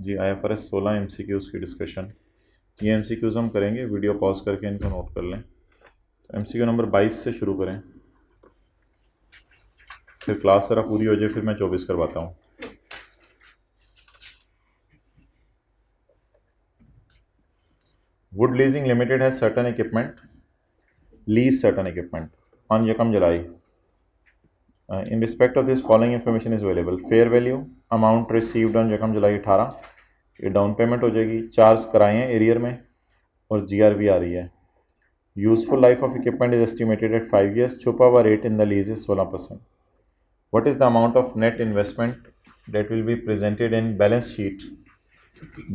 जी IFRS 16 MCQs की discussion. ये MCQs हम करेंगे, वीडियो पॉज करके इनको नोट कर लें। तो MCQ नंबर 22 से शुरू करें, फिर क्लास ज़रा पूरी हो जाए, फिर मैं 24 करवाता हूँ। Wood leasing limited has certain equipment, lease certain equipment on यकम जुलाई। In respect of this, following information is available: fair value, amount received on यकम जुलाई 18, ये डाउन पेमेंट हो जाएगी, चार्ज कराए हैं एरियर में, और GRV आ रही है। Useful life of equipment is estimated eight 5 years, छुपा हुआ rate in the lease is 16%. What is the amount of net investment that will be presented in balance sheet?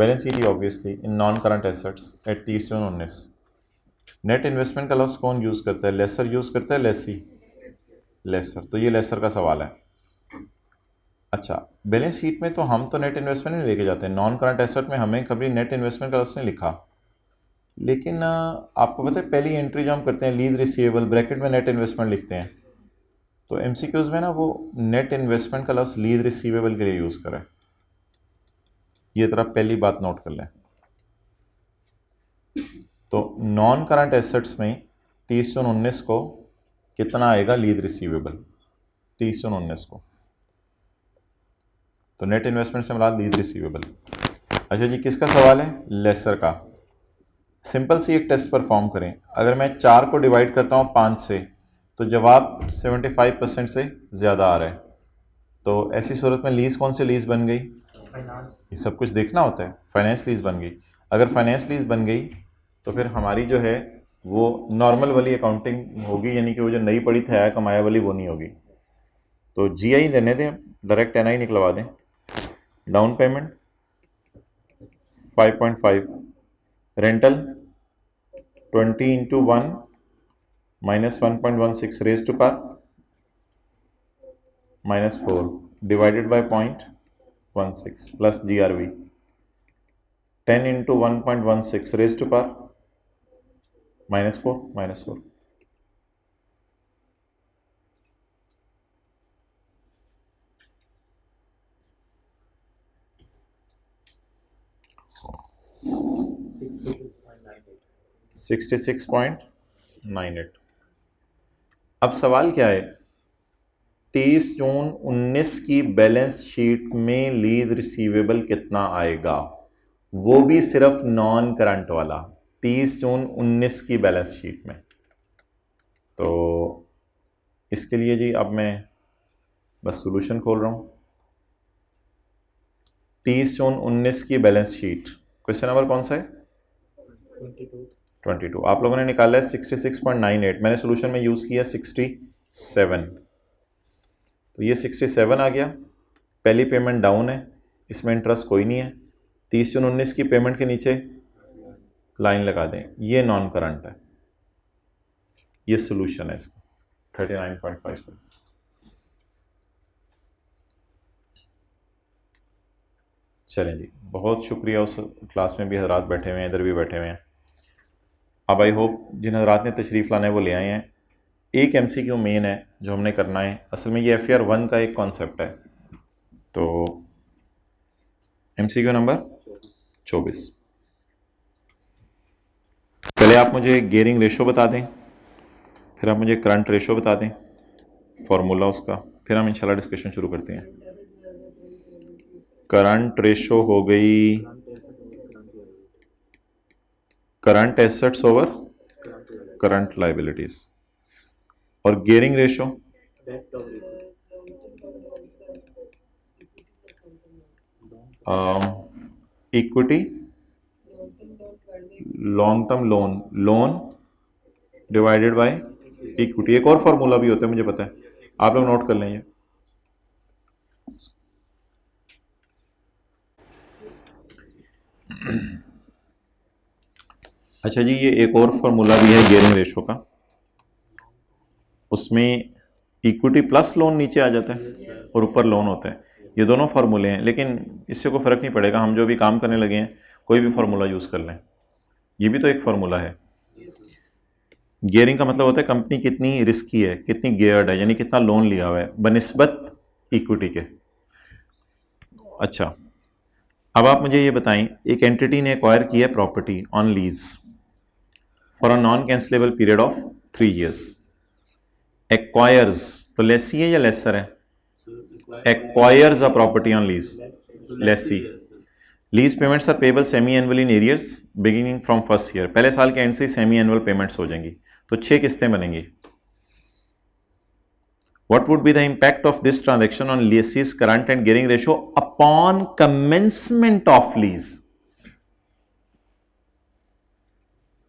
Balance sheet he obviously in non-current assets at 30 June 19. Net investment का loss कौन use करता है? Laser use करता है, Lesi? Laser. तो ये laser का सवाल है। अच्छा, बैलेंस शीट में तो हम तो नेट इन्वेस्टमेंट नहीं लेके जाते, नॉन करंट एसेट में हमें कभी नेट इन्वेस्टमेंट का लॉस नहीं लिखा। लेकिन आपको पता है पहली एंट्री जो हम करते हैं लीज रिसीवेबल, ब्रैकेट में नेट इन्वेस्टमेंट लिखते हैं। तो MCQs में ना वो नेट इन्वेस्टमेंट का लॉस लीज रिसीवेबल के लिए यूज़ करें। ये तरह पहली बात नोट कर लें। तो नॉन करंट एसेट्स में 30 जून 19 को कितना आएगा लीज रिसीवेबल? 30 जून 19 को तो नेट इन्वेस्टमेंट से मुराद लीज रिसीवेबल। अच्छा जी, किसका सवाल है? लेसर का। सिंपल सी एक टेस्ट परफॉर्म करें। अगर मैं 4 को डिवाइड करता हूँ 5 से तो जवाब 75% से ज़्यादा आ रहा है। तो ऐसी सूरत में लीज़ कौन सी लीज़ बन गई? ये सब कुछ देखना होता है। फाइनेंस लीज़ बन गई। अगर फाइनेंस लीज़ बन गई तो फिर हमारी जो है वो नॉर्मल वाली अकाउंटिंग होगी, यानी कि वो जो नई पड़ी था कमाया वाली वो नहीं होगी। तो GI लेने दें, डायरेक्ट NI निकलवा दें। Down payment 5.5, rental 20 into 1 minus 1.16 raised to power minus 4 divided by 0.16 plus GRV 10 into 1.16 raised to power minus 4 minus 4. $66.98. अब सवाल क्या है? 30 जून 19 की बैलेंस शीट में लीज रिसीवेबल कितना आएगा, वो भी सिर्फ नॉन करंट वाला, 30 जून 19 की बैलेंस शीट में। तो इसके लिए जी अब मैं बस सॉल्यूशन खोल रहा हूँ। 30 जून 19 की बैलेंस शीट, क्वेश्चन नंबर कौन सा है? 22। आप लोगों ने निकाला है 66.98, मैंने सोल्यूशन में यूज़ किया 67। तो ये 67 आ गया। पहली पेमेंट डाउन है, इसमें इंटरेस्ट कोई नहीं है। 30 जून 19 की पेमेंट के नीचे लाइन लगा दें, ये नॉन करंट है। ये सोल्यूशन है इसका 39.5। चलें जी, बहुत शुक्रिया। उस क्लास में भी हजरात बैठे हुए हैं, इधर भी बैठे हुए हैं। अब आई होप जिन हजरात ने तशरीफ़ लाना है वो ले आए हैं। एक MCQ मेन है जो हमने करना है। असल में ये FER 1 का एक कॉन्सेप्ट है। तो MCQ नंबर 24। पहले आप मुझे गियरिंग रेशो बता दें, फिर आप मुझे करंट रेशो बता दें, फार्मूला उसका, फिर हम इंशाल्लाह डिस्कशन शुरू करते हैं। करंट रेशो हो गई current assets over current liabilities, और gearing ratio equity long term loan divided by equity. एक और फार्मूला भी होता है मुझे पता है, आप लोग नोट कर लेंगे। अच्छा जी, ये एक और फार्मूला भी है गियरिंग रेशो का, उसमें इक्विटी प्लस लोन नीचे आ जाता है और ऊपर लोन होता है। ये दोनों फार्मूले हैं, लेकिन इससे कोई फ़र्क नहीं पड़ेगा, हम जो भी काम करने लगे हैं कोई भी फार्मूला यूज़ कर लें। ये भी तो एक फार्मूला है। गियरिंग का मतलब होता है कंपनी कितनी रिस्की है, कितनी गियर्ड है, यानी कितना लोन लिया हुआ है बनिस्बत इक्विटी के। अच्छा, अब आप मुझे ये बताएं, एक एंटिटी ने एक्वायर किया property on lease for a non cancellable period of 3 years. Acquires तो लेसी है या लेसर है? Acquires a property on lease, lessee. Lease payments are payable semi annual in arrears beginning from first year. पहले साल के and से semi annual payments हो जाएंगी, तो 6 किस्तें बनेंगी. What would be the impact of this transaction on lease's current and gearing ratio upon commencement of lease?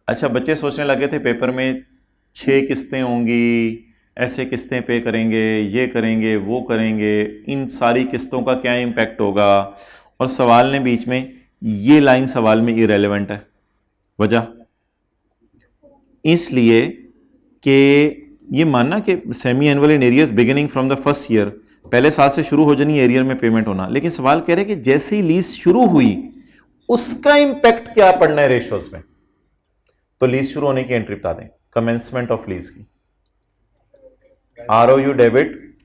अच्छा, बच्चे सोचने लगे थे पेपर में 6 किस्तें होंगी, ऐसे किस्तें पे करेंगे, ये करेंगे, वो करेंगे, इन सारी किस्तों का क्या इम्पैक्ट होगा. और सवाल ने बीच में ये लाइन सवाल में इरेलीवेंट है. वजह इसलिए कि ये मानना कि semi annual in arrears beginning from the first year, पहले साल से शुरू हो जानी एरियर में पेमेंट होना. लेकिन सवाल कह रहे हैं कि जैसे ही लीज शुरू हुई उसका इंपैक्ट क्या पड़ना है रेशियोज में. तो लीज शुरू होने की एंट्री बता दें, कमेंसमेंट ऑफ लीज की. ROU debit,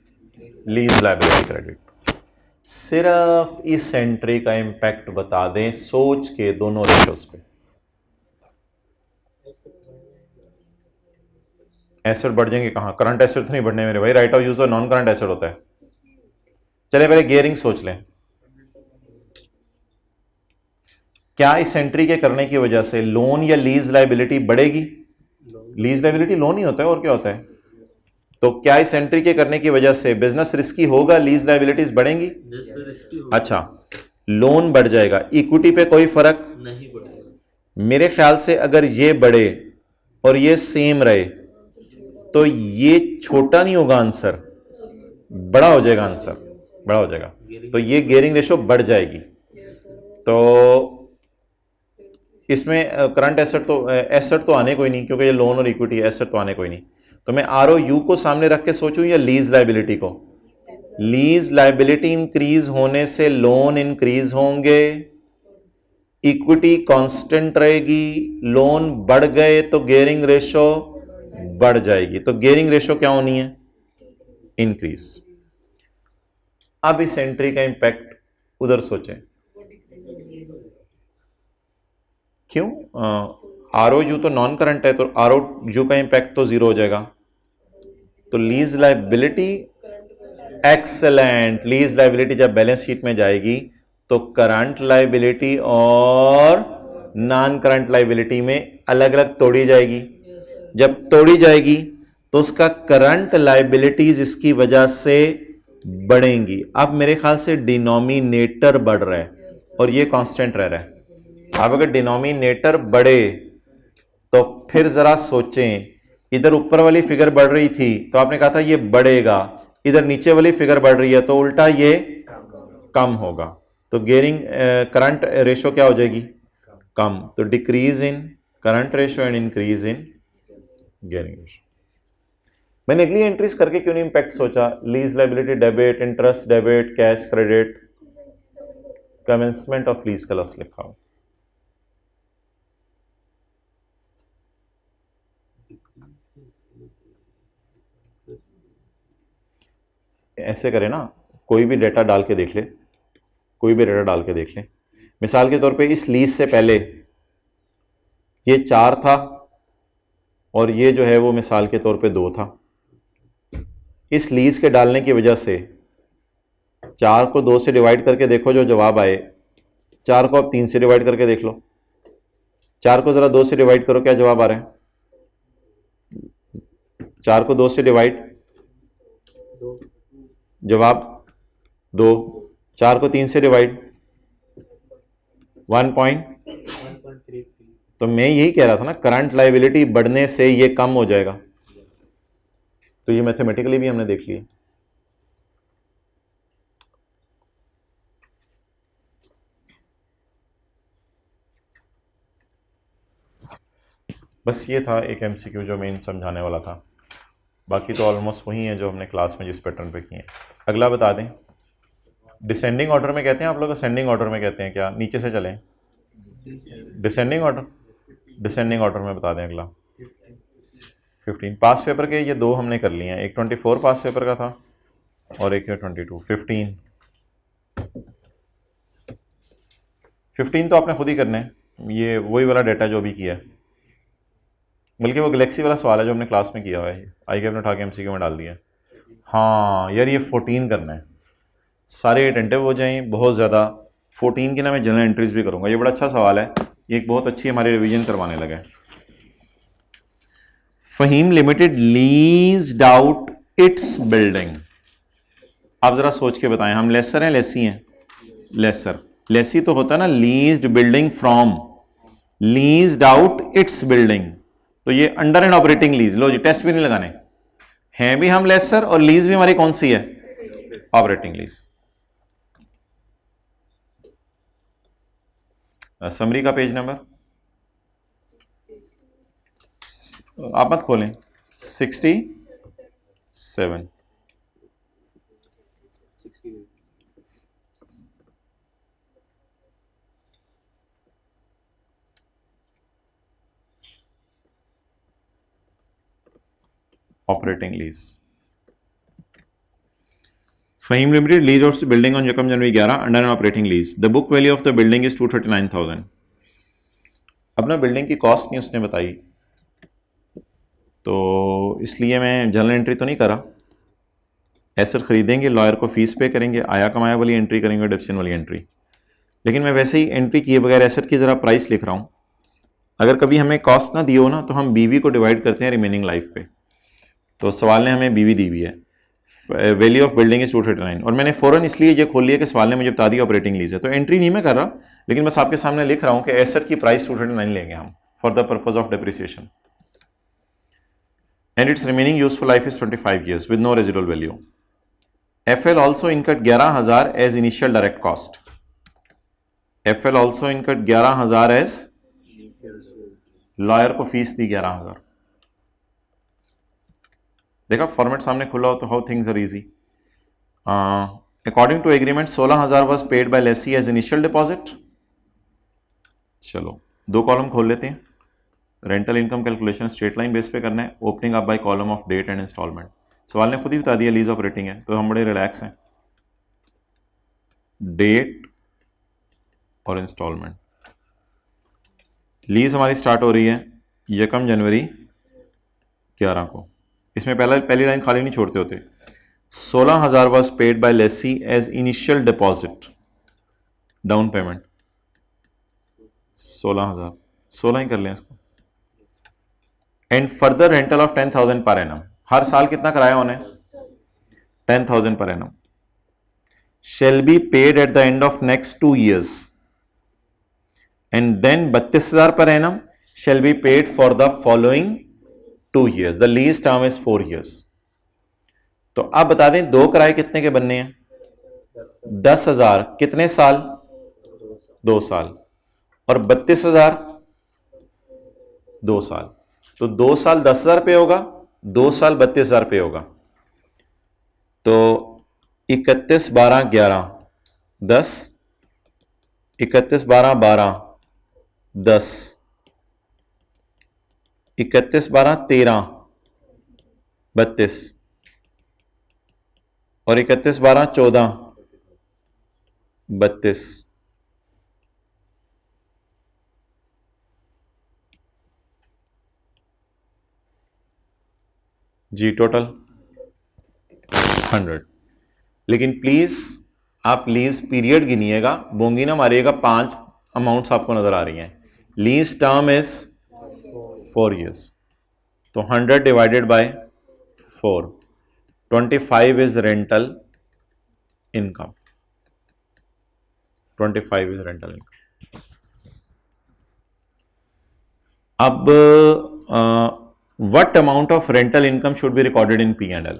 lease liability credit. सिर्फ इस एंट्री का इंपैक्ट बता दें सोच के दोनों रेशियोज पे. एसेट बढ़ जाएंगे कहां? करंट एसेट तो नहीं बढ़ने मेरे भाई, राइट ऑफ यूज और नॉन करंट एसेट होता है. चले पहले गियरिंग सोच लें. क्या इस एंट्री के करने की वजह से लोन या लीज लायबिलिटी बढ़ेगी? लीज लायबिलिटी लोन ही होता है, और क्या होता है. तो क्या इस एंट्री के करने की वजह से बिजनेस रिस्की होगा, लीज लायबिलिटीज बढ़ेंगी? अच्छा, लोन बढ़ जाएगा, इक्विटी पे कोई फर्क नहीं पड़ेगा. मेरे ख्याल से अगर ये बढ़े और ये सेम रहे तो ये छोटा नहीं होगा आंसर, बड़ा हो जाएगा आंसर, बड़ा हो जाएगा. तो ये गियरिंग रेशो बढ़ जाएगी. तो इसमें करंट एसेट तो आने कोई नहीं, क्योंकि ये लोन और इक्विटी, एसेट तो आने कोई नहीं. तो मैं ROU को सामने रख के सोचूं या लीज लायबिलिटी को? लीज लायबिलिटी इंक्रीज होने से लोन इंक्रीज होंगे, इक्विटी कांस्टेंट रहेगी, लोन बढ़ गए तो गियरिंग रेशो बढ़ जाएगी. तो गियरिंग रेशो क्या होनी है? इंक्रीज. अब इस एंट्री का इंपैक्ट उधर सोचें. क्यों? ROU तो नॉन करंट है, तो ROU का इंपैक्ट तो जीरो हो जाएगा. तो lease liability, excellent. Lease liability जब बैलेंस शीट में जाएगी तो करंट लायबिलिटी और नॉन करंट लायबिलिटी में अलग अलग तोड़ी जाएगी. जब तोड़ी जाएगी तो उसका करंट लायबिलिटीज इसकी वजह से बढ़ेंगी. अब मेरे ख्याल से डिनोमिनेटर बढ़ रहा है और ये कांस्टेंट रह रहा है. अब अगर डिनोमिनेटर बढ़े तो फिर जरा सोचें, इधर ऊपर वाली फिगर बढ़ रही थी तो आपने कहा था ये बढ़ेगा, इधर नीचे वाली फिगर बढ़ रही है तो उल्टा ये कम होगा. तो गियरिंग करंट रेशो क्या हो जाएगी? कम. तो decrease in current ratio and increase in gearing ratio. मैंने अगली एंट्रीज करके क्यों नहीं इंपैक्ट सोचा? Lease liability debit, interest debit, cash credit, commencement of lease का लॉस लिखा हो. ऐसे करें ना, कोई भी डेटा डाल के देख ले, कोई भी डेटा डाल के देख ले. मिसाल के तौर पे इस लीज से पहले ये 4 था और ये जो है वो मिसाल के तौर पे 2 था. इस लीज के डालने की वजह से 4 को 2 से डिवाइड करके देखो जो जवाब आए. 4 को आप 3 से डिवाइड करके देख लो. 4 को जरा 2 से डिवाइड करो, क्या जवाब आ रहा है? 4 को 2 से डिवाइड, जवाब 2. 4 को 3 से डिवाइड 1.33. तो मैं यही कह रहा था ना, करंट लायबिलिटी बढ़ने से ये कम हो जाएगा. तो ये मैथमेटिकली भी हमने देख लिया. बस ये था एक MCQ जो मेन समझाने वाला था. बाकी तो ऑलमोस्ट वही है जो हमने क्लास में जिस पैटर्न पे किए हैं. अगला बता दें, डिसेंडिंग ऑर्डर में कहते हैं आप लोग, असेंडिंग ऑर्डर में कहते हैं क्या? नीचे से चलें. डिसेंडिंग ऑर्डर, डिसेंडिंग ऑर्डर में बता दें. अगला 15 पास पेपर के ये 2 हमने कर लिए हैं. एक 24 पास पेपर का था और एक 22. 15 15 तो आपने खुद ही करना है, ये वही वाला डाटा जो भी किया है, बल्कि वो गैलेक्सी वाला सवाल है जो हमने क्लास में किया हुआ है, आई के अपने उठा के एमसीक्यू में डाल दिया। हाँ यार, ये 14 करना है, सारे अटेंटिव हो जाएं बहुत ज़्यादा। 14 की ना मैं जनरल एंट्रीज भी करूँगा। ये बड़ा अच्छा सवाल है, ये एक बहुत अच्छी हमारी रिवीजन करवाने लगा है। Faheem limited leased out its building. आप जरा सोच के बताएं, हम लेसर हैं लेसी हैं? लेसर। लेसी तो होता है ना leased building from, leased out its building, तो ये अंडर एंड ऑपरेटिंग लीज। लो जी, टेस्ट भी नहीं लगाने, हैं भी हम लेसर और लीज भी हमारी कौन सी है? Operating lease. समरी का पेज नंबर आप मत खोलें, 67। Operating lease. Faheem limited lease out building on यकम जनवरी 11 under an operating lease. The book value of the building is 239,000। अब ना बिल्डिंग की कॉस्ट नहीं उसने बताई, तो इसलिए मैं जनरल एंट्री तो नहीं करा। एसेट खरीदेंगे, लॉयर को फीस पे करेंगे, आया कमाया वाली एंट्री करेंगे, डिडक्शन वाली एंट्री। लेकिन मैं वैसे ही एंट्री किए बगैर एसेट की ज़रा प्राइस लिख रहा हूँ। अगर कभी हमें कॉस्ट ना दी हो ना, तो हम बीवी को डिवाइड करते हैं रिमेनिंग लाइफ पे। तो सवाल ने हमें बीवी दी हुई है, वैल्यू ऑफ बिल्डिंग इज 239, और मैंने फ़ौरन इसलिए ये खोल लिया कि सवाल ने मुझे बता दिया ऑपरेटिंग लीज है, तो एंट्री नहीं मैं कर रहा, लेकिन बस आपके सामने लिख रहा हूँ कि एसेट की प्राइस 239 लेंगे हम for the purpose of depreciation, and its remaining useful life is 25 years with no residual value. FL also incurred 11,000 as initial direct cost. FL also incurred 11,000 as lawyer को फीस दी 11,000। देखा format सामने खुला हो तो how things are easy. According to agreement 16,000 was paid by lessee as initial deposit. चलो दो column खोल लेते हैं। Rental income calculation straight line base पे करना है, opening up by column of date and instalment. सवाल ने खुद ही बता दिया लीज ऑपरेटिंग है, तो हम बड़े रिलैक्स हैं। डेट और इंस्टॉलमेंट। लीज हमारी स्टार्ट हो रही है 1 जनवरी 11 को। इसमें पहली लाइन खाली नहीं छोड़ते होते। 16,000 was paid by lessee as initial deposit, down payment 16,000, 16 ही कर लें इसको, and further rental of 10,000 per annum. हर साल कितना कराया उन्हें? 10,000 per annum. Shall be paid at the end of next 2 years, and then 32,000 per annum shall be paid for the following 2 years। The lease term is 4 years। तो आप बता दें दो किराए कितने के बनने हैं? 10,000 कितने साल? 2 साल, और 32,000 2 साल। तो 2 साल 10,000 पे होगा, 2 साल 32,000 पे होगा। तो 31 12 11 10, 31 12 12 10, 31 12 13 32, और 31 12 14 32। जी टोटल 100। लेकिन प्लीज आप लीज पीरियड गिनिएगा, बोंगी ना मारिएगा। 5 अमाउंट्स आपको नजर आ रही हैं। लीज टर्म इज 4 years, तो 100 divided by 4, 25 is rental income, 25 is rental income. अब what amount of rental income should be recorded in P&L?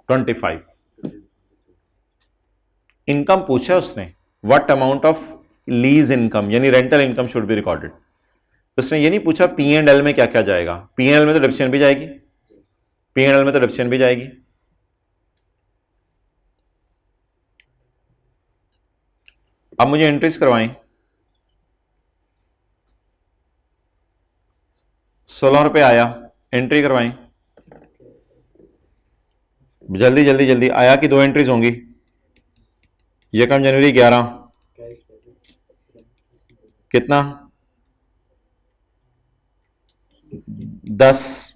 25 income पूछा उसने। what amount of lease income यानी rental income should be recorded. उसने ये नहीं पूछा P&L में क्या क्या जाएगा। P&L में तो डिप्रेशन भी जाएगी, P&L में तो डिप्रेशन भी जाएगी। अब मुझे एंट्रीज करवाएं। 16 रुपए आया, एंट्री करवाएं जल्दी जल्दी जल्दी। आया कि 2 एंट्रीज होंगी। 1 जनवरी 11, कितना 10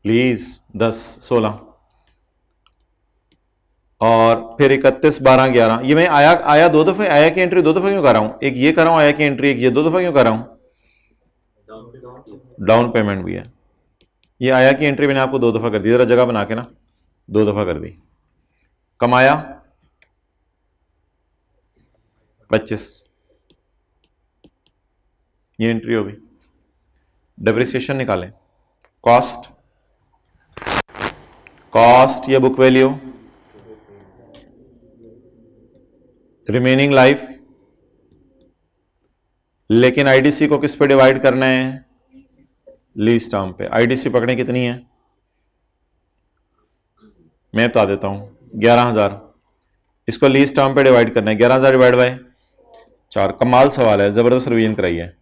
प्लीज 10 16 और फिर 31 12 11। ये मैं आया 2 दफे, आया की एंट्री 2 दफा क्यों कर रहा हूं? एक ये कर रहा हूं आया की एंट्री, एक ये 2 दफा क्यों कर रहा हूं? डाउन पेमेंट भी है। ये आया की एंट्री मैंने आपको 2 दफा कर दी, जरा जगह बना के ना 2 दफा कर दी। कमाया 25, ये एंट्री होगी। डेप्रिसिएशन निकालें, कॉस्ट या बुक वैल्यू, रिमेनिंग लाइफ, लेकिन आईडीसी को किस पे डिवाइड करना है? लीज टर्म पे। आईडीसी पकड़े कितनी है? मैं बता देता हूं 11,000। इसको लीज टर्म पे डिवाइड करना है, 11,000 डिवाइड बाय 4। कमाल सवाल है, जबरदस्त रिवीजन कराइए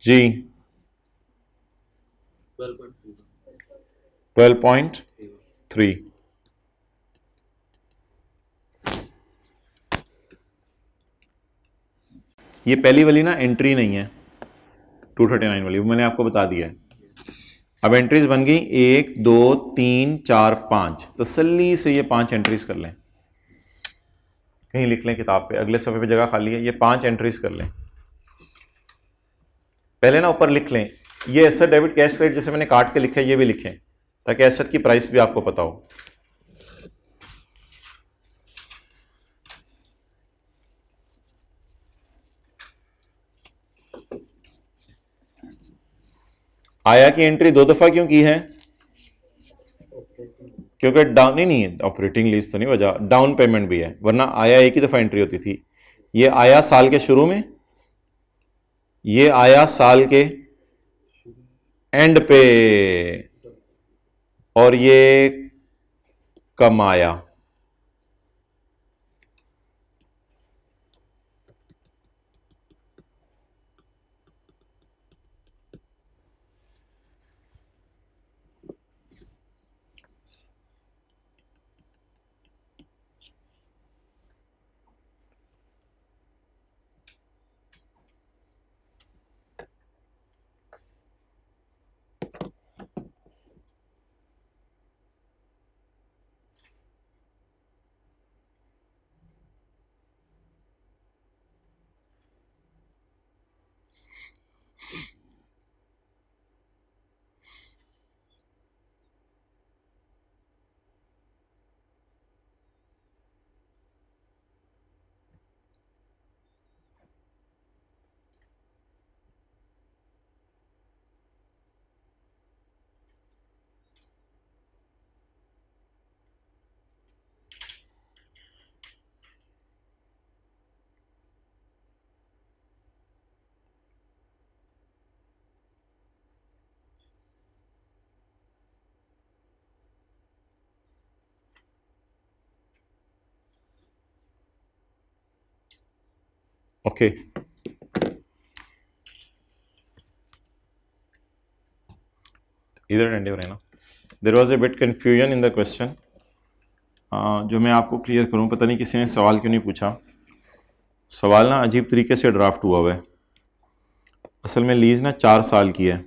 जी। 12.3। ये पहली वाली ना एंट्री नहीं है 239 वाली, वो मैंने आपको बता दिया है। अब एंट्रीज बन गई 1 2 3 4 5। तसल्ली से ये 5 एंट्रीज कर लें, कहीं लिख लें किताब पे, अगले सफ़े पे जगह खाली है, ये 5 एंट्रीज कर लें। पहले ना ऊपर लिख लें ये एसेट डेबिट कैश क्रेडिट, जैसे मैंने काट के लिखा है ये भी लिखें, ताकि एसेट की प्राइस भी आपको पता हो। आया की एंट्री 2 दफा क्यों की है? क्योंकि डाउन नहीं है, ऑपरेटिंग लीज तो नहीं वजह, डाउन पेमेंट भी है, वरना आया एक ही दफा एंट्री होती थी। ये आया साल के शुरू में, ये आया साल के एंड पे, और ये कमाया। ओके इधर डंडे हो रहे ना। There was a bit confusion in the question, जो मैं आपको क्लियर करूं। पता नहीं किसी ने सवाल क्यों नहीं पूछा। सवाल ना अजीब तरीके से ड्राफ्ट हुआ हुआ है। असल में लीज ना 4 साल की है,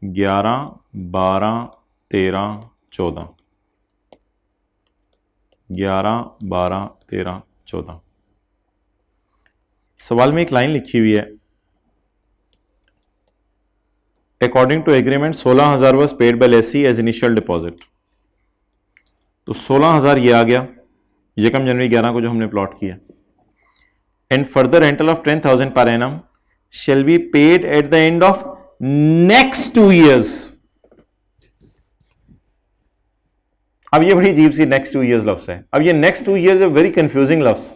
11 12 13 14, 11 12 13 14। सवाल में एक लाइन लिखी हुई है, according to agreement 16,000 was paid by lessee as initial deposit. तो 16,000 ये आ गया यकम जनवरी 11 को जो हमने प्लॉट किया। And further rental of 10,000 per annum shall be paid at the end of next 2 years। अब ये बड़ी अजीब सी नेक्स्ट 2 years लफ्ज है। अब ये नेक्स्ट 2 years वेरी कंफ्यूजिंग लफ्ज।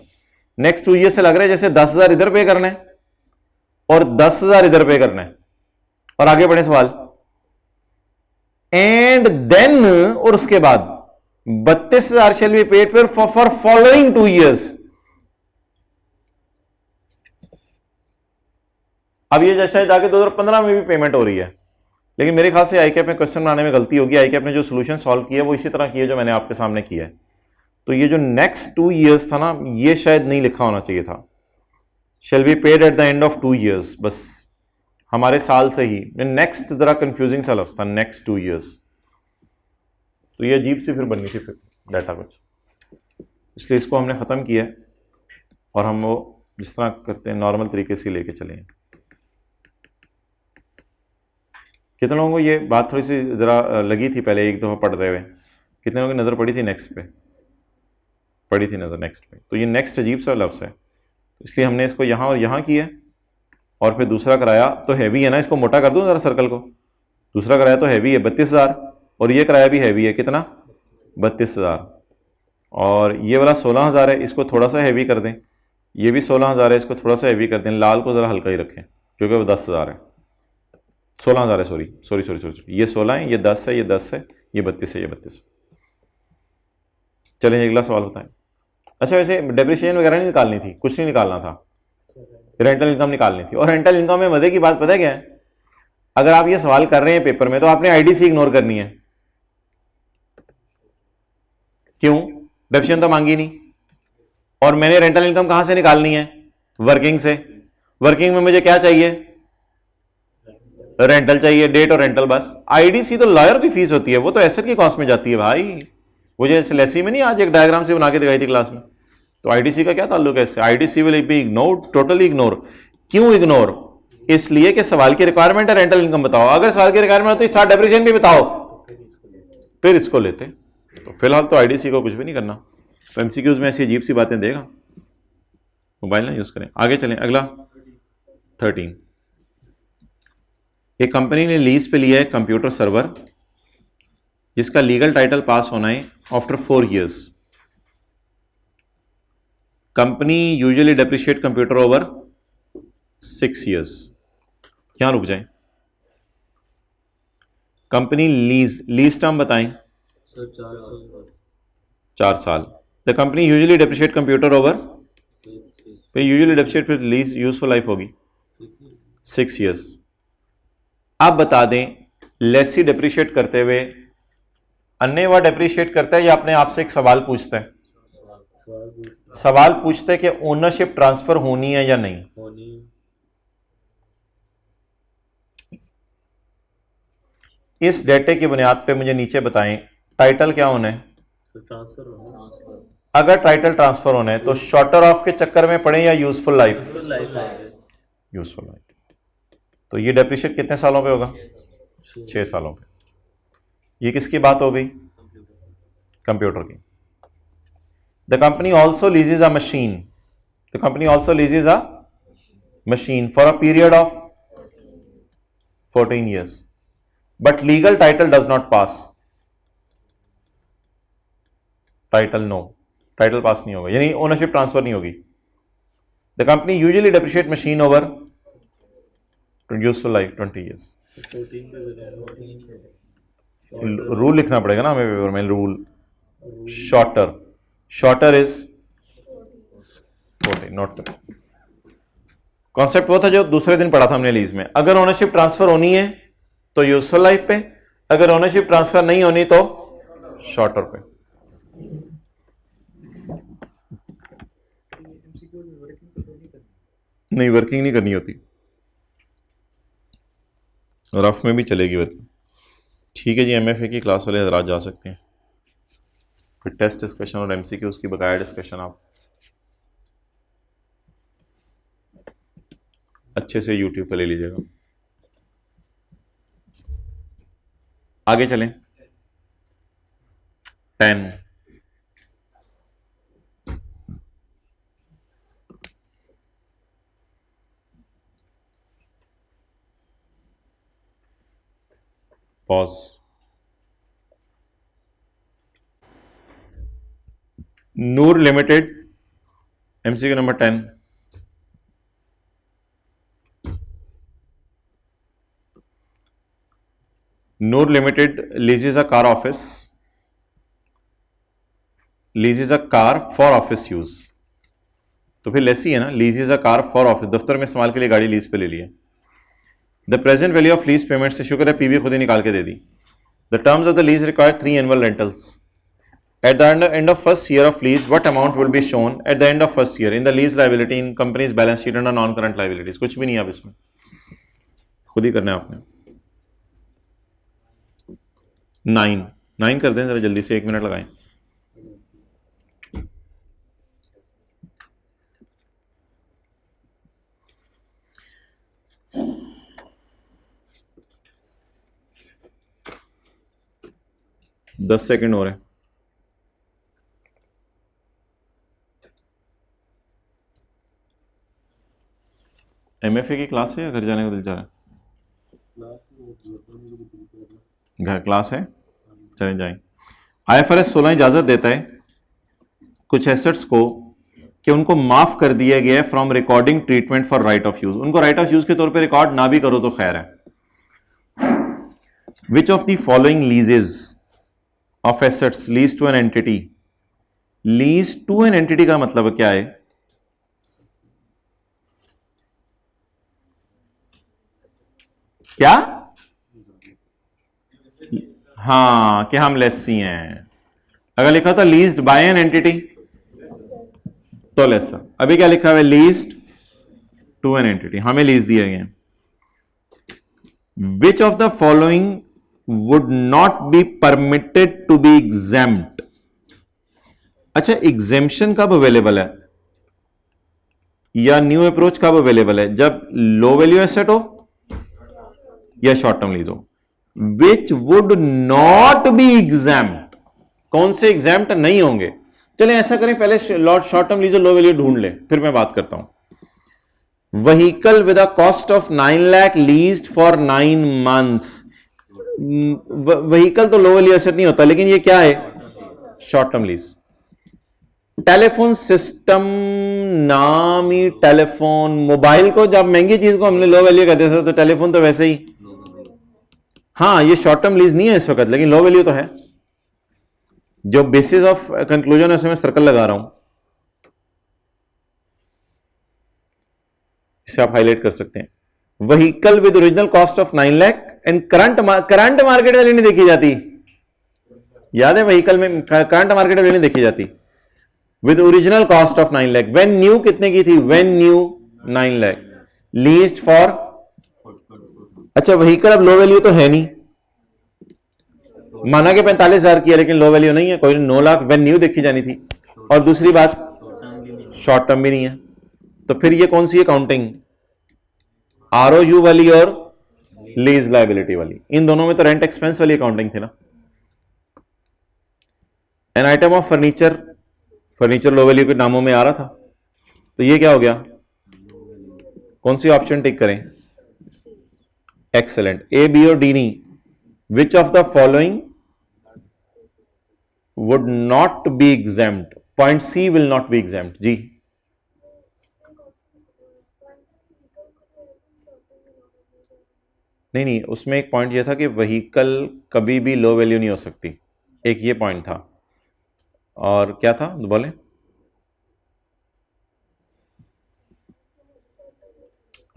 नेक्स्ट 2 years से लग रहा है जैसे 10,000 इधर पे करना है और 10,000 इधर पे करना है। और आगे बढ़े सवाल, एंड देन, और उसके बाद 32,000 shell be paid for following 2 years। अब ये जैसा जाके 2015 में भी पेमेंट हो रही है, लेकिन मेरे ख्याल से आईकैप में क्वेश्चन बनाने में गलती होगी। आईकैप ने जो सोल्यूशन सॉल्व किया वो इसी तरह किया जो मैंने आपके सामने किया है। तो ये जो नेक्स्ट 2 years था ना, ये शायद नहीं लिखा होना चाहिए था। Shell be paid at the end of 2 years, बस हमारे साल से ही। नेक्स्ट जरा कंफ्यूजिंग सा लफ्ज था, नेक्स्ट 2 years, तो ये अजीब सी फिर बननी थी फिर डाटा कुछ, इसलिए इसको हमने ख़त्म किया है और हम वो जिस तरह करते हैं नॉर्मल तरीके से लेके चले। कितने लोगों को ये बात थोड़ी सी ज़रा लगी थी पहले एक दफ़ा पढ़ते हुए? कितने लोगों की नज़र पड़ी थी नेक्स्ट पे? पड़ी थी नज़र नेक्स्ट पे। तो ये नेक्स्ट अजीब सा लफ्ज़ है, इसलिए हमने इसको यहाँ और यहाँ किया और फिर दूसरा कराया तो हैवी है ना, इसको मोटा कर दूँ ज़रा सर्कल को। दूसरा कराया तो हैवी है 32,000 और ये कराया भी हैवी है, कितना? 32,000। और ये वाला 16,000 है, इसको थोड़ा सा हैवी कर दें। ये भी 16,000 है, इसको थोड़ा सा हैवी कर दें। लाल को ज़रा हल्का ही रखें क्योंकि वो 10,000 है, 16,000 है, सॉरी, ये 16 है, ये 10 है, ये 10 है, ये 32 है, ये 32। चलिए अगला सवाल बताएं। अच्छा, वैसे डेप्रिसिएशन वगैरह नहीं निकालनी थी, कुछ नहीं निकालना था, रेंटल इनकम निकालनी थी। और रेंटल इनकम में मजे की बात पता है क्या है? अगर आप ये सवाल कर रहे हैं पेपर में तो आपने आईडीसी इग्नोर करनी है। क्यों? डेप्रिसिएशन तो मांगी नहीं, और मैंने रेंटल इनकम कहां से निकालनी है? वर्किंग से। वर्किंग में मुझे क्या चाहिए? रेंटल चाहिए, डेट और रेंटल, बस। आईडीसी तो लॉयर की फीस होती है, वो तो एसेट की कॉस्ट में जाती है भाई। वो जो लेसी में नहीं आज एक डायग्राम से बना के दिखाई थी क्लास में, तो आईडीसी का क्या ताल्लुक है इससे? IDC will be ignore, totally ignore. क्यों इग्नोर? इसलिए कि सवाल की रिक्वायरमेंट है रेंटल इनकम बताओ। अगर सवाल की रिक्वायरमेंट होती साथ डेप्रिसिएशन भी बताओ, फिर इसको लेते। तो फिलहाल तो आईडीसी को कुछ भी नहीं करना। तो एमसीक्यूज में ऐसी अजीब सी बातें देगा, मोबाइल ना यूज करें। आगे चलें, अगला 13। एक कंपनी ने लीज पे लिया है कंप्यूटर सर्वर जिसका लीगल टाइटल पास होना है after 4 years। Company usually depreciate computer over 6 years। यहां रुक जाएं। कंपनी लीज टर्म बताएं। 4 साल। The company usually depreciate computer over, usually depreciate फिर लीज यूजफुल लाइफ होगी 6 years। आप बता दें लेसी डेप्रिशिएट करते हुए अन्य व डेप्रिशिएट करता है या अपने आप से एक सवाल पूछता है? सवाल पूछते हैं कि ओनरशिप ट्रांसफर होनी है या नहीं। इस डेटे की बुनियाद पे मुझे नीचे बताएं टाइटल क्या होना है? अगर टाइटल ट्रांसफर होना है तो शॉर्टर ऑफ के चक्कर में पड़े या यूजफुल लाइफ? Useful life. तो ये डेप्रिशिएट कितने सालों पे होगा? 6 सालों पे। ये किसकी बात हो गई? कंप्यूटर की। The company also leases a machine, the company also leases a machine for a period of 14 years, but legal title does not pass. Title no, title pass नहीं होगा, यानी ओनरशिप ट्रांसफर नहीं होगी। The company usually depreciate machine over useful life 20 years। Rule लिखना पड़ेगा ना हमें paper में, rule shorter is 14, not. Concept वो था जो दूसरे दिन पढ़ा था हमने लीज में। अगर ओनरशिप ट्रांसफर होनी है तो यूजफुल लाइफ पे, अगर ओनरशिप ट्रांसफर नहीं होनी तो शॉर्टर पे। नहीं, वर्किंग नहीं करनी होती, रफ में भी चलेगी वर्किंग। ठीक है जी, एमएफए की क्लास वाले हजरात जा सकते हैं। फिर टेस्ट डिस्कशन और एमसीक्यू उसकी बकाया डिस्कशन आप अच्छे से यूट्यूब पर ले लीजिएगा। आगे चलें। 10। Pause. Noor limited, MCQ number 10। Noor limited leases a car office, leases a car for office use. तो फिर लेसी है ना, leases a car for office, दफ्तर में इस्तेमाल के लिए गाड़ी लीज पे ले लिया। The present value of lease payment से, शुक्र है पीवी खुद ही निकाल के दे दी। The terms of the lease require 3 annual rentals. At the end of first year of lease, what amount will be shown at the end of first year in the lease liability in company's balance sheet under non-current liabilities? कुछ भी नहीं आप इसमें खुद ही करना है आपने. 9 कर दें जरा जल्दी से, 1 मिनट लगाएं. दस सेकेंड हो रहे हैं. MFA की क्लास है या घर जाने को दिल चाह रहा है? घर क्लास है, चलें जाएं. IFRS 16 इजाजत देता है कुछ एसेट्स को कि उनको माफ कर दिया गया है from recording treatment for right of use. उनको राइट ऑफ यूज के तौर पे रिकॉर्ड ना भी करो तो खैर है. Which of the following leases of assets lease to an entity. Lease to an entity का मतलब क्या है? क्या? हाँ, कि हम लेसी हैं. अगर लिखा था लीज्ड बाय एन एंटिटी तो लेसर. अभी क्या लिखा हुआ है? Leased to an entity. हमें लीज दिया गया. Which of the following would not be permitted to be exempt. अच्छा, एग्जेम्पशन कब अवेलेबल है या न्यू अप्रोच कब अवेलेबल है? जब लो वैल्यू एसेट हो या शॉर्ट टर्म लीज हो. Which would not be exempt. कौन से एग्जाम्प्ट नहीं होंगे? चले ऐसा करें, पहले short term lease low value ढूंढ ले, फिर मैं बात करता हूं. Vehicle with a cost of 9 lakh leased for 9 months. Vehicle तो लो वैल्यू एसेट नहीं होता, लेकिन ये क्या है? Short term lease. Telephone system, नामी टेलीफोन, मोबाइल को जब महंगी चीज को हमने लो वैल्यू कहते थे, तो टेलीफोन तो वैसे ही. हाँ, ये शॉर्ट टर्म लीज नहीं है इस वक्त, लेकिन लो वैल्यू तो है. जो बेसिस ऑफ कंक्लूजन है उसमें सर्कल लगा रहा हूं, इसे आप हाईलाइट कर सकते हैं. Vehicle with original cost of 9 lakh and current market value नहीं देखी जाती. याद है, व्हीकल में करंट मार्केट वैल्यू नहीं देखी जाती. With original cost of 9 lakh. When new कितने की थी? When new 9 lakh. Leased for. अच्छा, व्हीकल अब लो वैल्यू तो है नहीं, माना कि 45,000 की है, लेकिन लो वैल्यू नहीं है कोई. 9 लाख व्हेन न्यू देखी जानी थी. और दूसरी बात, शॉर्ट टर्म भी नहीं है. तो फिर ये कौन सी अकाउंटिंग? ROU वाली और लीज लायबिलिटी वाली. इन दोनों में तो रेंट एक्सपेंस वाली अकाउंटिंग थी ना. An item of furniture. Furniture low value के नामों में आ रहा था, तो ये क्या हो गया? कौन सी ऑप्शन टिक करें? एक्सेलेंट. A, B और D नहीं. Which of the following would not be exempt. Point C will not be exempt. जी, नहीं, उसमें एक पॉइंट यह था कि व्हीकल कभी भी लो वैल्यू नहीं हो सकती. एक ये पॉइंट था. और क्या था बोले?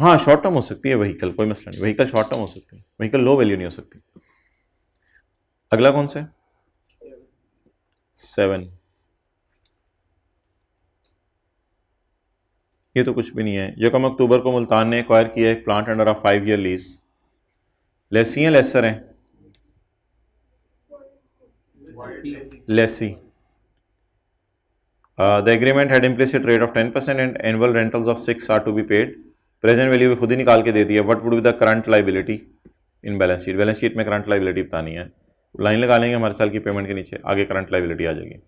हाँ, शॉर्ट टर्म हो सकती है व्हीकल, कोई मसला नहीं. व्हीकल शॉर्ट टर्म हो सकती है, व्हीकल लो वैल्यू नहीं हो सकती. अगला कौन सा है? 7. ये तो कुछ भी नहीं है. यकम अक्टूबर को मुल्तान ने एक्वायर किया एक plant under a 5 year lease. Lessee हैं लेसर हैं? Lessee. The agreement had implicit rate of 10% and annual rentals of 6 are to be paid. Present value भी खुद ही निकाल के दे दिया. What would be the current liability in balance sheet. Balance sheet में current liability बतानी है. लाइन लगा लेंगे हमारे साल की पेमेंट के नीचे, आगे करंट लाइबिलिटी आ जाएगी.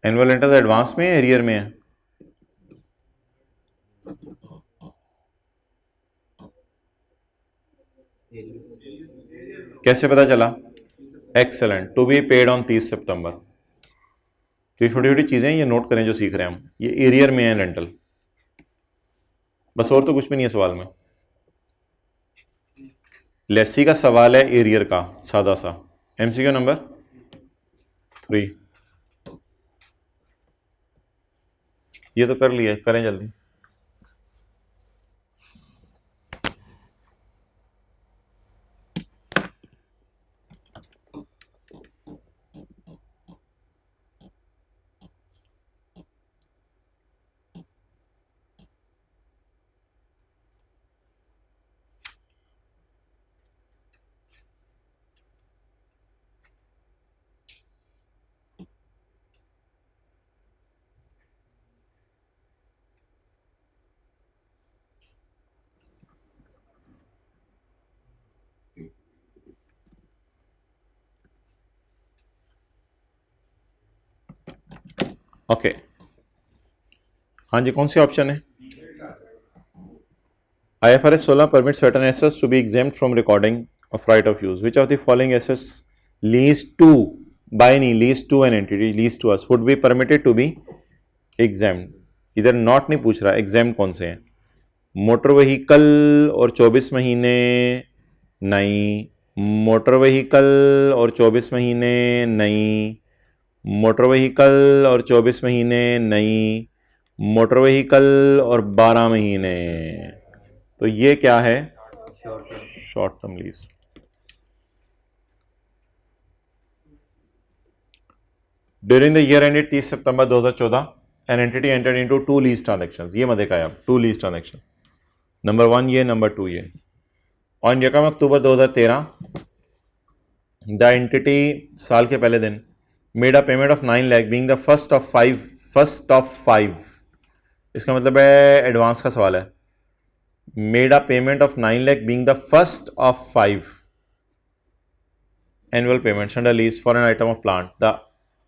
एनुअल रेंटल एडवांस में है, एरियर में है? कैसे पता चला? Excellent. To be paid on 30 सितंबर. तो ये छोटी छोटी चीजें ये नोट करें जो सीख रहे हैं हम. ये एरियर में है रेंटल, बस और तो कुछ भी नहीं है सवाल में. लेसी का सवाल है एरियर का, सादा सा. MCQ number 3. ये तो कर लिया, करें जल्दी. ओके हाँ जी, कौन सी ऑप्शन है? IFRS 16 permits certain assets to be exempt from recording of right of use. Which of the following assets leased to by any leased to an entity leased to us would be permitted to be exempt? इधर not नहीं पूछ रहा, exam कौन से हैं? Motor vehicle और 24 महीने नहीं, मोटर व्हीकल और 24 महीने नहीं, मोटर व्हीकल और 24 महीने नहीं, मोटर व्हीकल और 12 महीने। तो ये क्या है? Short term lease. During the year ended 30 September 2014 an entity entered into 2 lease transactions. ये मत देखा है आप, 2 लीज ट्रांजैक्शन, नंबर 1 ये, नंबर 2 ये। ऑन यकम अक्टूबर 2013 द एंटिटी, साल के पहले दिन, made a payment of 9 lakh being the first of five. इसका मतलब है एडवांस का सवाल है। Made a payment of 9 lakh being the first of 5 annual payments under lease for an item of plant. The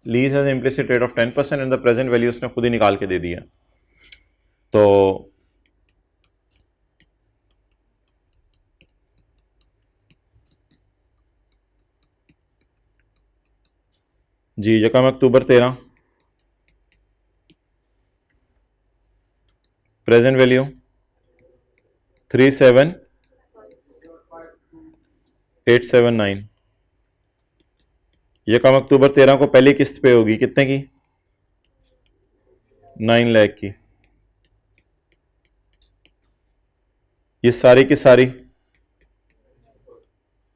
lease has implicit rate of 10% and the present value उसने खुद ही निकाल के दे दिया। तो जी यकम अक्टूबर 13, प्रेजेंट वैल्यू 37,879। यकम अक्टूबर 13 को पहली किस्त पे होगी कितने की? 9 लाख की। ये सारी की सारी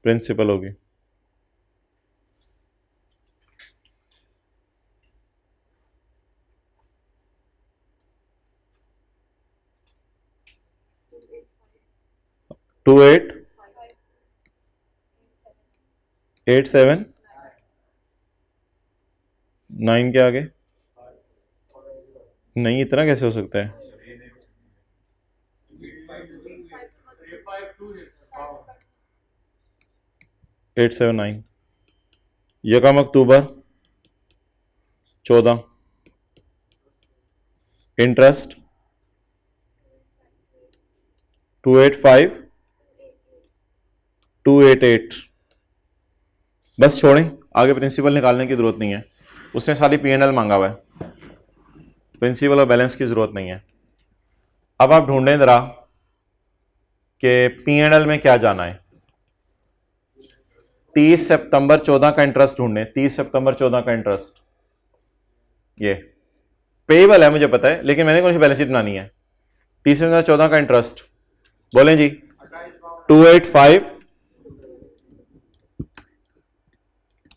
प्रिंसिपल होगी। टू 8 9 के आगे नहीं, इतना कैसे हो सकता है? Eight seven nine. यकम अक्टूबर 14, इंटरेस्ट 285,288। बस छोड़ें, आगे प्रिंसिपल निकालने की जरूरत नहीं है, उसने सारी P&L मांगा हुआ है, प्रिंसिपल और बैलेंस की जरूरत नहीं है। अब आप ढूंढें जरा कि P&L में क्या जाना है। 30 सितंबर 14 का इंटरेस्ट ढूंढें, 30 सितंबर 14 का इंटरेस्ट, ये पेएबल है मुझे पता है, लेकिन मैंने कौन सी बैलेंस शीट बनानी है? 30 सितंबर 14 का इंटरेस्ट बोलें जी, 285,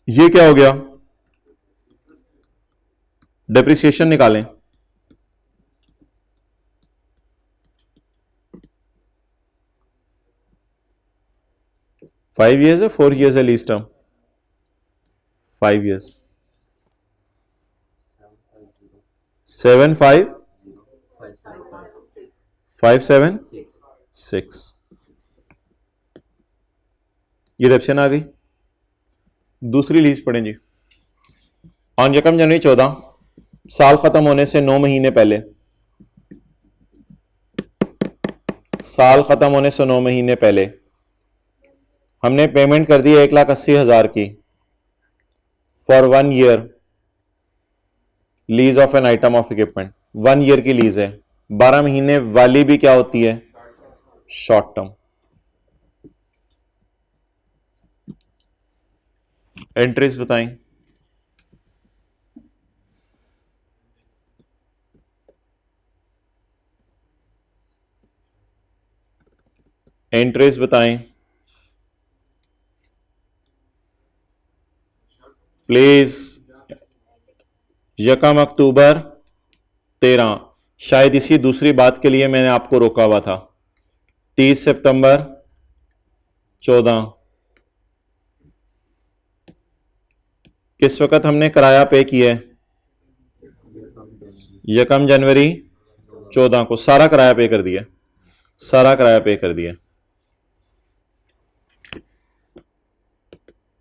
ये क्या हो गया? डेप्रिसिएशन निकालें। फाइव ईयर्स है, 4 ईयर्स है लीज टर्म? 5 ईयर्स। 7,5,7,6 ये रेप्शन आ गई। दूसरी लीज पढ़ें जी। ऑन यकम जनवरी 14, साल खत्म होने से 9 महीने पहले, साल खत्म होने से 9 महीने पहले हमने पेमेंट कर दी 1,80,000 की for 1 year lease of an item of equipment. 1 year की लीज है, 12 महीने वाली भी क्या होती है? Short term. एंट्रीज बताएं। एंट्रीज बताएं प्लीज। यकम अक्टूबर 13, शायद इसी दूसरी बात के लिए मैंने आपको रोका हुआ था। 30 सितंबर 14, किस वक्त हमने किराया पे किया है? यकम जनवरी 14 को सारा किराया पे कर दिया, सारा किराया पे कर दिया।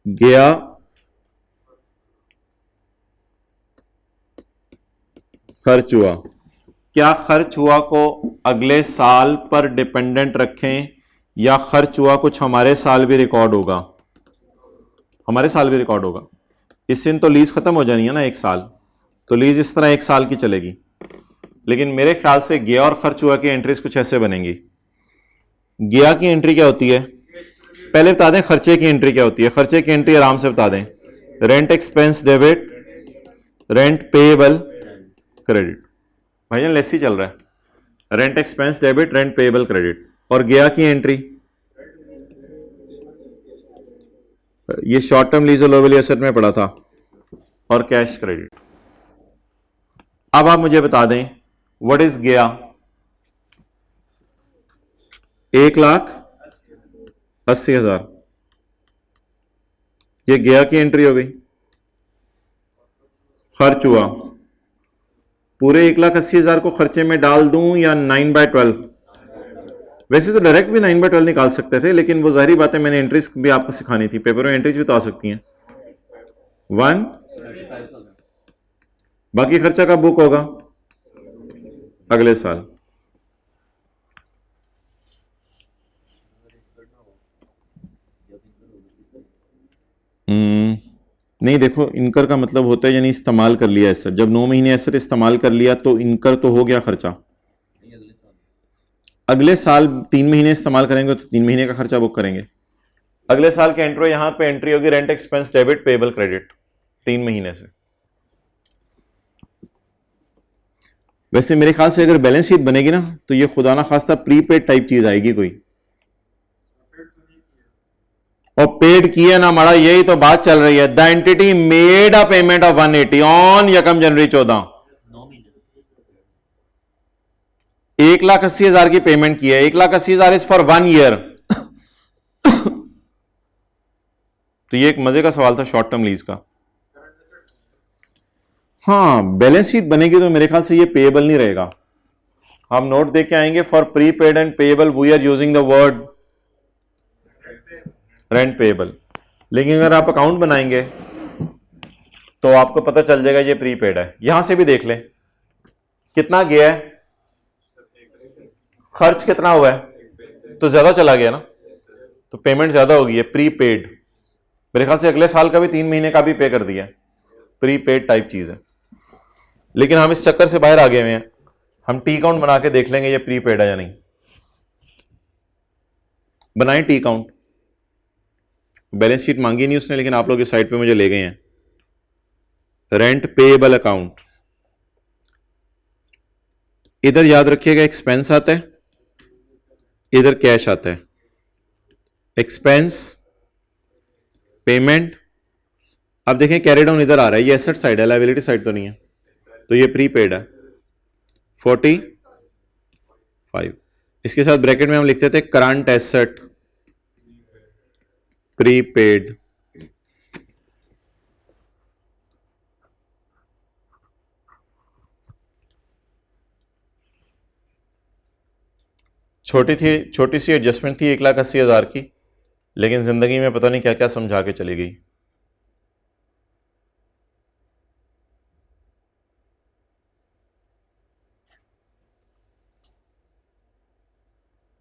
गया खर्च हुआ, क्या खर्च हुआ को अगले साल पर डिपेंडेंट रखें या खर्च हुआ कुछ हमारे साल भी रिकॉर्ड होगा? हमारे साल भी रिकॉर्ड होगा। इस दिन तो लीज खत्म हो जानी है ना, एक साल, तो लीज इस तरह एक साल की चलेगी। लेकिन मेरे ख्याल से गया और खर्च हुआ की एंट्रीज कुछ ऐसे बनेंगी। गया की एंट्री क्या होती है, पहले बता दें खर्चे की एंट्री क्या होती है। खर्चे की एंट्री आराम से बता दें, rent expense debit, rent payable credit. भाईजान लेसी चल रहा है, rent expense debit, rent payable credit. और गया की एंट्री, ये शॉर्ट टर्म लीज और लो वैल्यू एसेट में पड़ा था, और कैश क्रेडिट। अब आप मुझे बता दें व्हाट इज गया। 1,80,000, ये गया की एंट्री हो गई। खर्च हुआ, पूरे 1,80,000 को खर्चे में डाल दूं या 9/12? वैसे तो डायरेक्ट भी 9/12 निकाल सकते थे, लेकिन वो जाहिर बात है मैंने एंट्रीज भी आपको सिखानी थी, पेपर में एंट्रीज भी तो आ सकती हैं। 1, बाकी खर्चा कब बुक होगा? अगले साल। नहीं देखो, इनकर का मतलब होता है यानी इस्तेमाल कर लिया एसेट। जब 9 महीने एसेट इस्तेमाल कर लिया तो इनकर तो हो गया खर्चा। अगले साल 3 महीने इस्तेमाल करेंगे तो 3 महीने का खर्चा बुक करेंगे। अगले साल के एंट्री, यहां पे एंट्री होगी rent expense debit payable credit 3 महीने से। वैसे मेरे ख्याल से अगर बैलेंस शीट बनेगी ना तो ये खुदा ना खास्ता प्रीपेड टाइप चीज आएगी कोई, और पेड किया ना मड़ा, यही तो बात चल रही है। The entity made a payment of 180 on 1 जनवरी 14, 1,80,000 की पेमेंट की है। 1,80,000 इज फॉर 1 ईयर। तो ये एक मजे का सवाल था शॉर्ट टर्म लीज का। हाँ, बैलेंस शीट बनेगी तो मेरे ख्याल से ये पेएबल नहीं रहेगा। हम नोट देख के आएंगे, for prepaid and payable we are using the word rent payable. लेकिन अगर आप अकाउंट बनाएंगे तो आपको पता चल जाएगा ये प्रीपेड है। यहां से भी देख लें कितना गया है, खर्च कितना हुआ है, तो ज्यादा चला गया ना, तो पेमेंट ज्यादा होगी, है प्रीपेड। मेरे ख्याल से अगले साल का भी 3 महीने का भी पे कर दिया, प्रीपेड टाइप चीज है। लेकिन हम इस चक्कर से बाहर आ गए हुए हैं, हम टी काउंट बना के देख लेंगे ये प्रीपेड है या नहीं। बनाएं टी काउंट। बैलेंस शीट मांगी नहीं उसने, लेकिन आप लोग इस साइड पे मुझे ले गए हैं। रेंट पेएबल अकाउंट, इधर याद रखिएगा एक्सपेंस आता है, इधर कैश आता है। Expense, payment. अब देखें कैरी डाउन इधर आ रहा है, ये एसेट साइड है, लायबिलिटी साइड तो नहीं है, तो ये प्रीपेड है 45। इसके साथ ब्रैकेट में हम लिखते थे करंट एसेट प्रीपेड। छोटी सी एडजस्टमेंट थी 1,80,000 की, लेकिन जिंदगी में पता नहीं क्या क्या समझा के चली गई।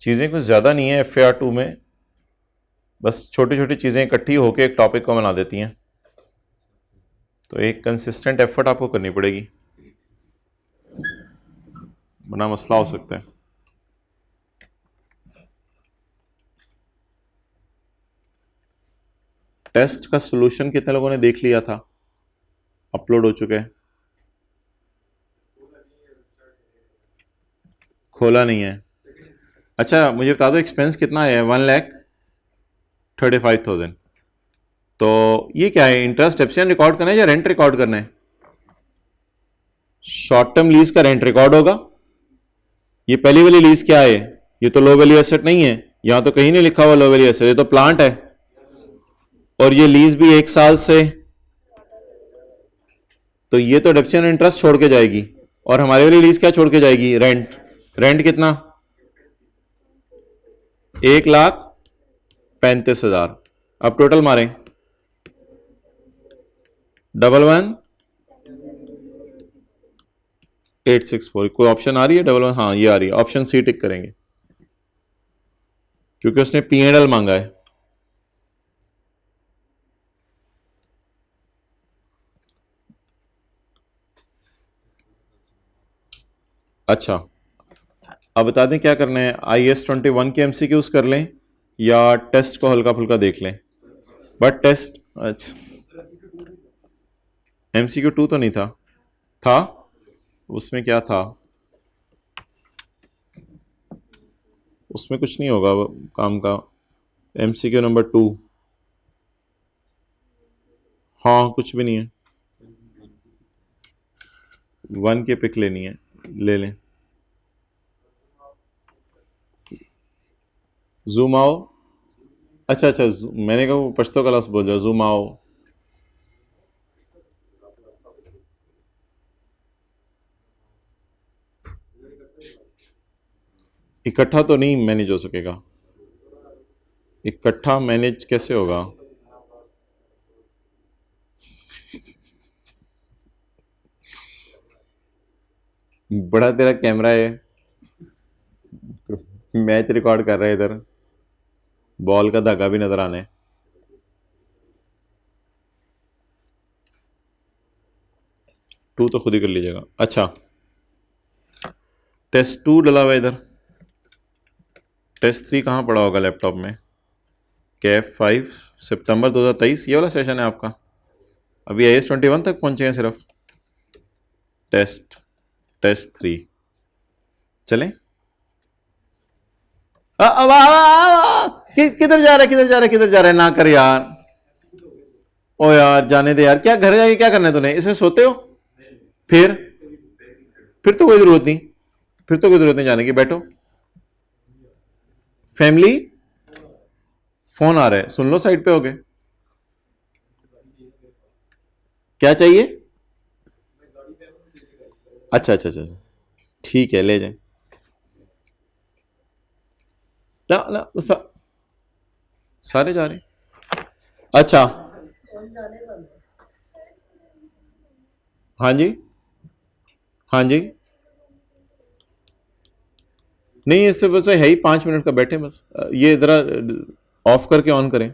चीजें कुछ ज्यादा नहीं है FAR 2 में, बस छोटी छोटी चीजें इकट्ठी होकर एक टॉपिक को बना देती हैं। तो एक कंसिस्टेंट एफर्ट आपको करनी पड़ेगी, वरना मसला हो सकता है। टेस्ट का सॉल्यूशन कितने लोगों ने देख लिया था? अपलोड हो चुके हैं? खोला नहीं है? अच्छा मुझे बता दो एक्सपेंस कितना है? 1,35,000। तो ये क्या है, इंटरेस्ट एब्सेंट रिकॉर्ड करना है या रेंट रिकॉर्ड करना है? शॉर्ट टर्म लीज का रेंट रिकॉर्ड होगा। ये पहली वाली लीज क्या है? ये तो लो वैल्यू एसेट नहीं है, यहां तो कहीं नहीं लिखा हुआ लो वैल्यू एसेट, ये तो प्लांट है। और ये लीज भी 1 साल से, तो ये तो डिडक्शन इंटरेस्ट छोड़ के जाएगी। और हमारे वाली लीज क्या छोड़ के जाएगी? रेंट। रेंट कितना? 1,35,000। अब टोटल मारें, 11,1 864 कोई ऑप्शन आ रही है डबल वन? हाँ ये आ रही है, ऑप्शन सी टिक करेंगे क्योंकि उसने P&L मांगा है। अच्छा अब बता दें क्या करना है, IS-21 के MCQs कर लें या टेस्ट को हल्का फुल्का देख लें? बट टेस्ट, अच्छा MCQ 2 तो नहीं था उसमें क्या था? उसमें कुछ नहीं होगा काम का। MCQ नंबर 2, हाँ कुछ भी नहीं है। 1 की पिक लेनी है, ले लें। जूम आओ, अच्छा मैंने कहा वो पश्तो का लफ्ज़ बोल जाओ, जूम आओ। इकट्ठा तो नहीं मैनेज हो सकेगा, इकट्ठा मैनेज कैसे होगा? बड़ा तेरा कैमरा है, मैच रिकॉर्ड कर रहा है इधर, बॉल का धागा भी नजर आने। टू तो खुद ही कर लीजिएगा। अच्छा टेस्ट 2 डला हुआ इधर, टेस्ट 3 कहाँ पड़ा होगा लैपटॉप में? कैफ 5 सितंबर 2023 ये वाला सेशन है आपका। अभी IS-21 तक पहुंचे हैं सिर्फ। टेस्ट 3 चलें। किधर जा रहा है ना कर यार, ओ यार जाने दे यार, क्या घर जाके क्या करना है तूने? इसमें सोते हो? फिर तो कोई जरूरत नहीं, जाने की, बैठो। फैमिली फोन आ रहा है, सुन लो साइड पे हो गए। क्या चाहिए? अच्छा ठीक है ले जाए ना, सारे जा रहे हैं। अच्छा हाँ जी नहीं इससे बस है ही 5 मिनट का, बैठे बस। ये जरा ऑफ करके ऑन करें।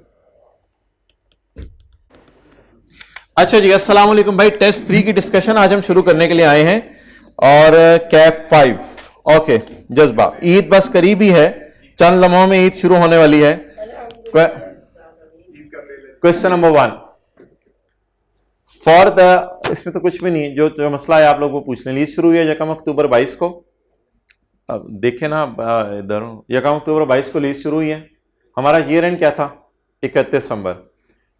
अच्छा जी अस्सलाम वालेकुम भाई, टेस्ट 3 की डिस्कशन आज हम शुरू करने के लिए आए हैं और कैफ 5 ओके। जज्बा ईद बस करीब ही है, चंद लम्हों में ईद शुरू होने वाली है। क्वेश्चन नंबर 1 फॉर द, इसमें तो कुछ भी नहीं, जो मसला है आप लोग वो पूछ लें। लीज शुरू हुई है यकम अक्टूबर 22 को, अब देखे ना इधर, यकम अक्टूबर 22 को लीज शुरू हुई है। हमारा ईयर एंड क्या था? 31 दिसंबर।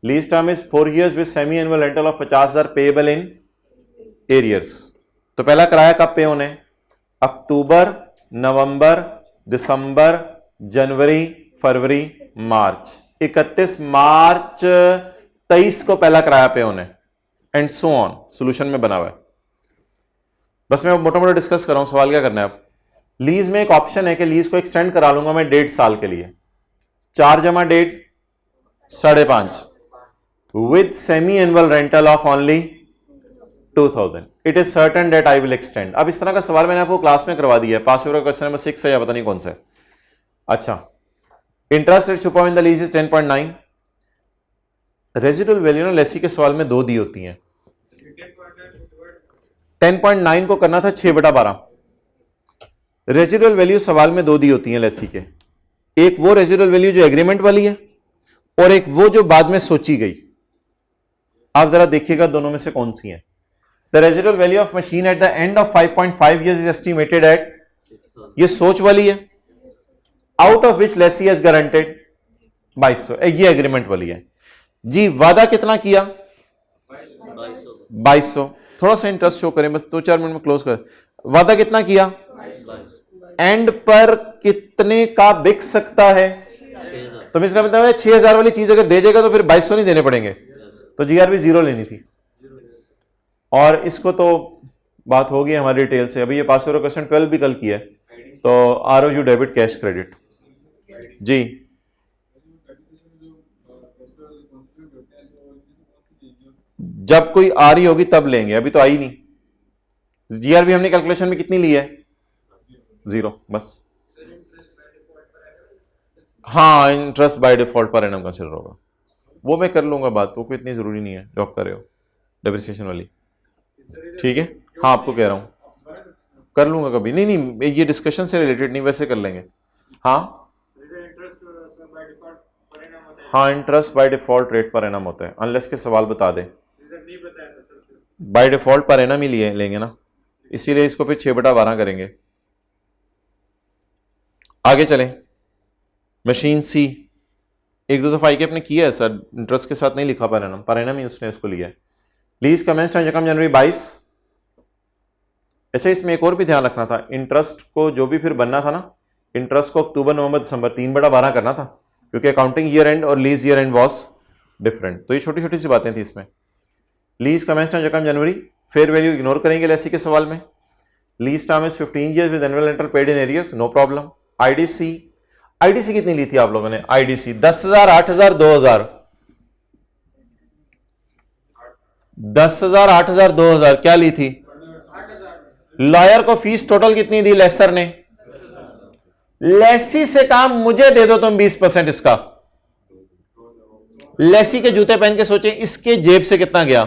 Lease term is 4 years with semi annual rental of 50,000 payable in arrears. तो पहला किराया कब पे होने? अक्टूबर, नवंबर, दिसंबर, जनवरी, फरवरी, मार्च। 31 मार्च 23 को पहला किराया पे होने, एंड सो ऑन। सोल्यूशन में बना हुआ है, बस मैं मोटा मोटा डिस्कस कर रहा हूं। सवाल क्या करना है आप? लीज में एक ऑप्शन है कि लीज को एक्सटेंड करा लूंगा मैं 1.5 साल के लिए, 4 जमा 1.5 5.5 with semi annual rental of only 2000। It is certain that I will extend. अब इस तरह का सवाल मैंने आपको क्लास में करवा दिया है, पास पेपर क्वेश्चन नंबर 6 है या पता नहीं कौन सा है। अच्छा इंटरेस्ट रेट छुपा in the lease is 10.9। Residual value ना लेसी के सवाल में 2 दी होती हैं। 10.9 को करना था 6/12। रेजिडुअल वैल्यू सवाल में 2 दी होती हैं लेसी के, एक वो रेजिडुअल वैल्यू जो एग्रीमेंट वाली है और एक वो जो बाद में सोची गई। आप जरा देखिएगा दोनों में से कौन सी है। The residual value of machine at the end of 5.5 years is estimated at, ये सोच वाली है, out of which lessee has guaranteed 2200, ये एग्रीमेंट वाली है जी। वादा कितना किया? 2200। थोड़ा सा इंटरेस्ट शो करें, बस 2-4 मिनट में क्लोज कर। वादा कितना किया? एंड पर कितने का बिक सकता है? तो इसका मतलब है 6000 वाली चीज अगर दे जाएगा तो फिर 2200 नहीं देने पड़ेंगे, तो GRV 0 लेनी थी। और इसको तो बात होगी हमारी डिटेल से। अभी ये पास पेपर क्वेश्चन 12 भी कल किया है, तो ROU डेबिट कैश क्रेडिट जी। जब कोई आ रही होगी तब लेंगे, अभी तो आई नहीं। जीआरबी हमने कैलकुलेशन में कितनी ली है? 0 बस। हाँ, interest by default per annum consider होगा, वो मैं कर लूंगा बात, वो कोई इतनी जरूरी नहीं है जो आप कर रहे हो डेप्रिसिएशन वाली। ठीक है, हाँ आपको कह रहा हूं कर लूंगा कभी, नहीं नहीं ये डिस्कशन से रिलेटेड नहीं, वैसे कर लेंगे। हाँ हाँ, interest by default rate per annum होता है, अनलेस के सवाल बता दे। बाय डिफॉल्ट पर एनम ही लिए लेंगे ना, इसीलिए इसको फिर 6/12 करेंगे। आगे चलें, मशीन सी, एक दो दफा के अपने किया है सर, इंटरेस्ट के साथ नहीं लिखा पर एनम ही उसने उसको लिया है। लीज कमेंस्ड ऑन यकम जनवरी 22। अच्छा, इसमें एक और भी ध्यान रखना था, इंटरेस्ट को जो भी फिर बनना था ना, इंटरेस्ट को अक्टूबर नवंबर दिसंबर 3/12 करना था, क्योंकि अकाउंटिंग ईयर एंड और lease year and was different. तो ये छोटी छोटी सी बातें थी इसमें। लीज कमेंस्ड ऑन यकम जनवरी, फेयर वैल्यू इग्नोर करेंगे लेसी के सवाल में। Lease term is 15 years with annual rental paid in arrears, no problem. IDC, IDC कितनी ली थी आप लोगों ने? आईडीसी 10,000, 8,000, 2,000। 10,000, 8,000, 2,000 क्या ली थी? लॉयर को फीस टोटल कितनी दी लेसर ने? लेसी से काम मुझे दे दो तुम 20% इसका। लेसी के जूते पहन के सोचे इसके जेब से कितना गया?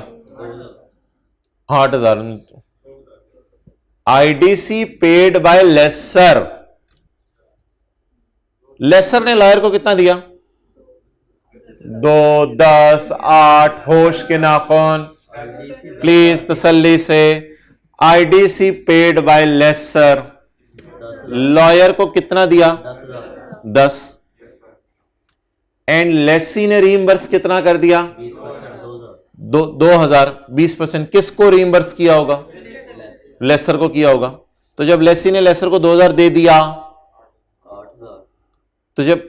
8,000। IDC paid by lessor, lessor ने लॉयर को कितना दिया? 2, 10, 8, होश के नाखून प्लीज तसल्ली से। IDC paid by lessor, lawyer को कितना दिया? 10। एंड लेसी ने रीइंबर्स कितना कर दिया? 2,000। 20% किसको रीइंबर्स किया होगा? लेसर को किया होगा। तो जब लेसी ने लेसर को 2,000 दे दिया, तो जब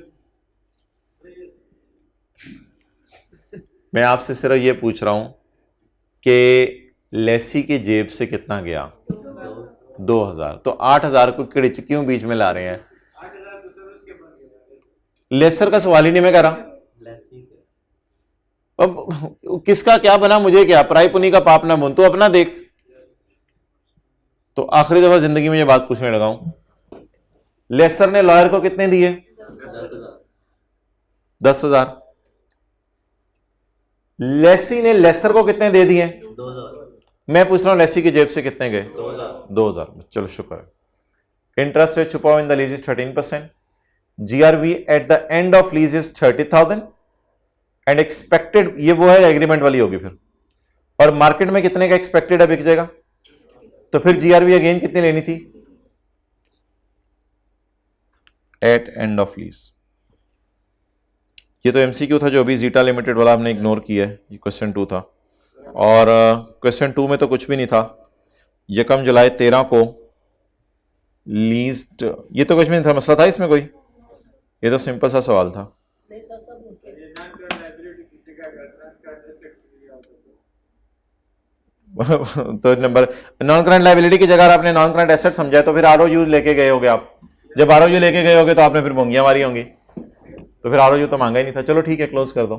मैं आपसे सिर्फ ये पूछ रहा हूं कि लेसी की जेब से कितना गया? 2,000। तो 8,000 को क्यों बीच में ला रहे हैं? लेसर का सवाल ही नहीं मैं कह रहा। अब किसका क्या बना मुझे क्या, पराई पुनी का पाप ना बुन, तू अपना देख। तो आखिरी दफा जिंदगी में ये बात पूछने लगा हूं, लेसर ने लॉयर को कितने दिए? 10,000। लेसी ने लेसर को कितने दे दिए? 2,000। मैं पूछ रहा हूं लेसी की जेब से कितने गए? 2,000। चलो शुक्र है। इंटरेस्ट रेट छुपा हुआ in the lease is 13%। GRV eight the end of lease is 30,000 and expected, ये वो है एग्रीमेंट वाली होगी फिर, और मार्केट में कितने का एक्सपेक्टेड है बिक जाएगा? तो फिर जीआरवी अगेन कितनी लेनी थी? At end of lease. ये तो एमसीक्यू था जो अभी जीटा लिमिटेड वाला हमने इग्नोर किया है, ये क्वेश्चन 2 था। और क्वेश्चन 2 में तो कुछ भी नहीं था। यकम जुलाई 13 को लीज्ड, ये तो कुछ भी नहीं था, मसला था इसमें कोई? ये तो सिंपल सा सवाल था। तो नंबर नॉन करंट लायबिलिटी की जगह आपने नॉन करंट एसेट समझा, तो फिर आरओयू लेके गए होगे आप। जब आरओयू लेके गए होगे तो आपने फिर मोंगियां मारी होंगी, तो फिर आरओयू तो मांगा ही नहीं था। चलो ठीक है, क्लोज कर दो।